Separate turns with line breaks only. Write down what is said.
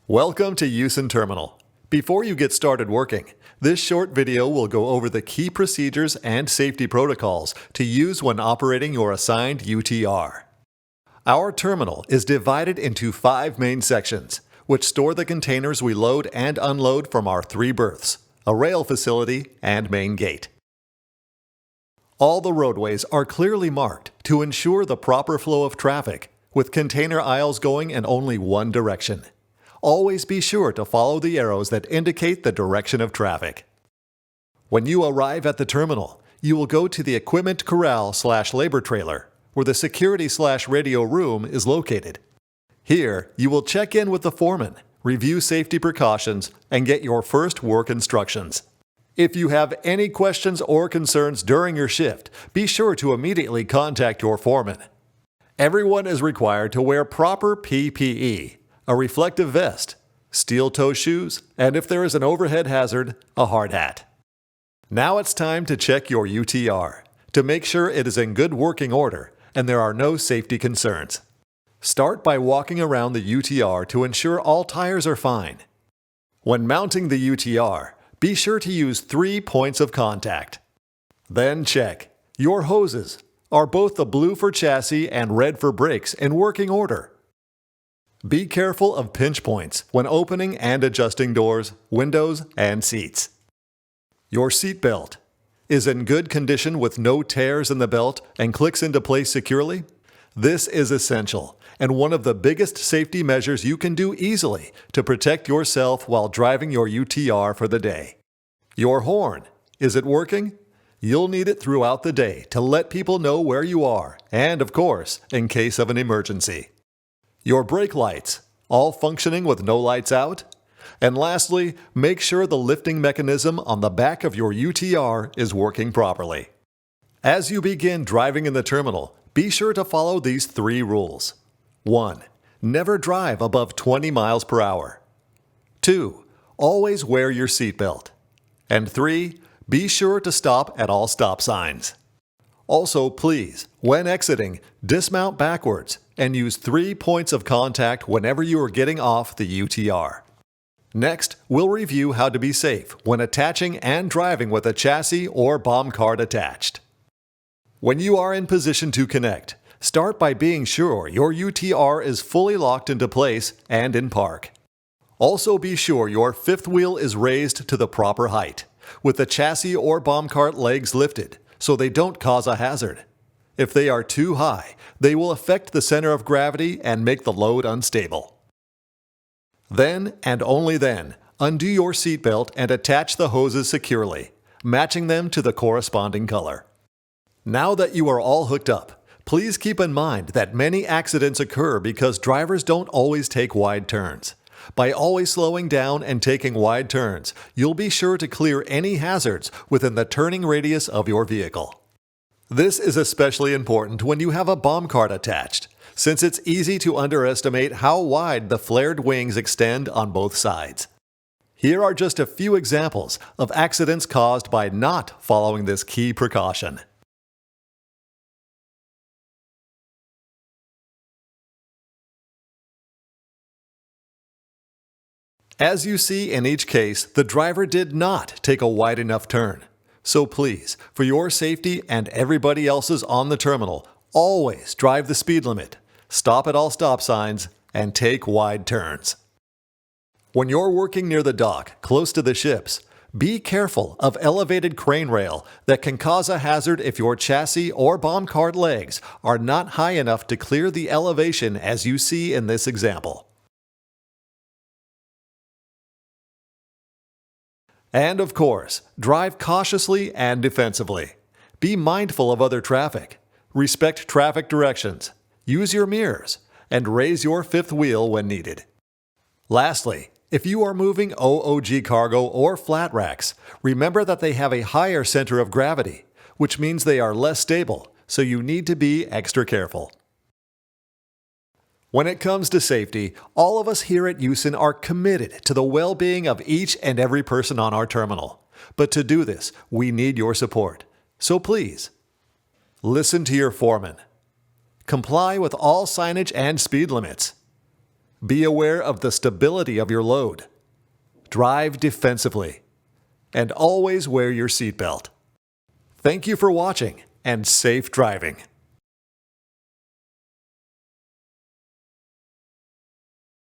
Welcome to Yusen Terminal. Before you get started working, this short video will go over the key procedures and safety protocols to use when operating your assigned UTR. Our terminal is divided into 5 main sections, which store the containers we load and unload from our 3 berths, a rail facility, and main gate. All the roadways are clearly marked to ensure the proper flow of traffic, with container aisles going in only one direction. Always be sure to follow the arrows that indicate the direction of traffic. When you arrive at the terminal, you will go to the equipment corral/labor trailer, where the security/radio room is located. Here, you will check in with the foreman, review safety precautions, and get your first work instructions. If you have any questions or concerns during your shift, be sure to immediately contact your foreman. Everyone is required to wear proper PPE, a reflective vest, steel-toe shoes, and if there is an overhead hazard, a hard hat. Now it's time to check your UTR to make sure it is in good working order and there are no safety concerns. Start by walking around the UTR to ensure all tires are fine. When mounting the UTR, be sure to use 3 points of contact. Then check. Your hoses are both the blue for chassis and red for brakes in working order. Be careful of pinch points when opening and adjusting doors, windows, and seats. Your seat belt is in good condition with no tears in the belt and clicks into place securely. This is essential and one of the biggest safety measures you can do easily to protect yourself while driving your UTR for the day. Your horn, is it working? You'll need it throughout the day to let people know where you are and, of course, in case of an emergency. Your brake lights, all functioning with no lights out? And lastly, make sure the lifting mechanism on the back of your UTR is working properly. As you begin driving in the terminal, be sure to follow these 3 rules. 1. Never drive above 20 miles per hour. 2. Always wear your seatbelt. And 3. Be sure to stop at all stop signs. Also, please, when exiting, dismount backwards and use 3 points of contact whenever you are getting off the UTR. Next, we'll review how to be safe when attaching and driving with a chassis or bomb cart attached. When you are in position to connect, start by being sure your UTR is fully locked into place and in park. Also be sure your 5th wheel is raised to the proper height, with the chassis or bomb cart legs lifted, so they don't cause a hazard. If they are too high, they will affect the center of gravity and make the load unstable. Then, and only then, undo your seatbelt and attach the hoses securely, matching them to the corresponding color. Now that you are all hooked up, please keep in mind that many accidents occur because drivers don't always take wide turns. By always slowing down and taking wide turns, you'll be sure to clear any hazards within the turning radius of your vehicle. This is especially important when you have a bomb cart attached, since it's easy to underestimate how wide the flared wings extend on both sides. Here are just a few examples of accidents caused by not following this key precaution. As you see in each case, the driver did not take a wide enough turn. So please, for your safety and everybody else's on the terminal, always drive the speed limit, stop at all stop signs, and take wide turns. When you're working near the dock, close to the ships, be careful of elevated crane rail that can cause a hazard if your chassis or bomb cart legs are not high enough to clear the elevation as you see in this example. And of course, drive cautiously and defensively. Be mindful of other traffic. Respect traffic directions. Use your mirrors. And raise your 5th wheel when needed. Lastly, if you are moving OOG cargo or flat racks, remember that they have a higher center of gravity, which means they are less stable, so you need to be extra careful. When it comes to safety, all of us here at Yusen are committed to the well-being of each and every person on our terminal. But to do this, we need your support. So please, listen to your foreman. Comply with all signage and speed limits. Be aware of the stability of your load. Drive defensively. And always wear your seatbelt. Thank you for watching, and safe driving.